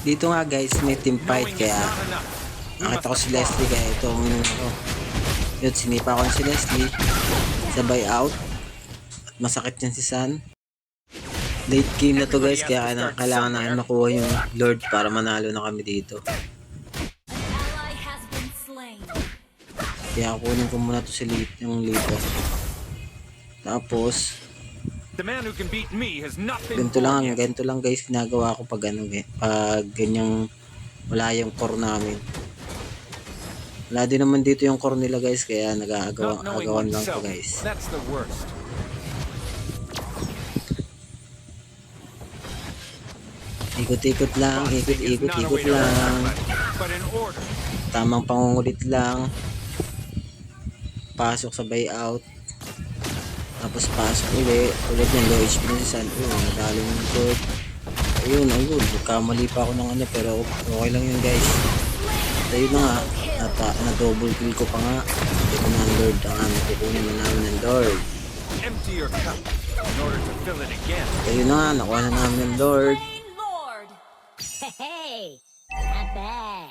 Dito nga guys, may team fight kaya nakita ko si Leslie kaya itong yun, sinipa ko si Leslie sabay out at masakit yan si San. Late game na to guys kaya kailangan namin makuha yung Lord para manalo na kami dito. Kaya kunin ko muna to si yung Lito. Tapos ganito lang guys ginagawa ko pag pag ganyang wala yung core namin. Wala din naman dito yung core nila guys kaya nag-aagawan lang ko guys. Ikot-ikot lang, ikot lang. Tamang pangungulit lang. Pasok sabay out. Tapos pasok ulit yung low HP na si San. Nadali yung good. Ayun. Kamali pa ako ng pero okay lang yun guys. At ayun na nga. Na double kill ko pa nga. Ito na ang Lord. Kukunin na namin ng Lord. Ayun na nga. Nakuha na namin ng Lord. Hey, not bad.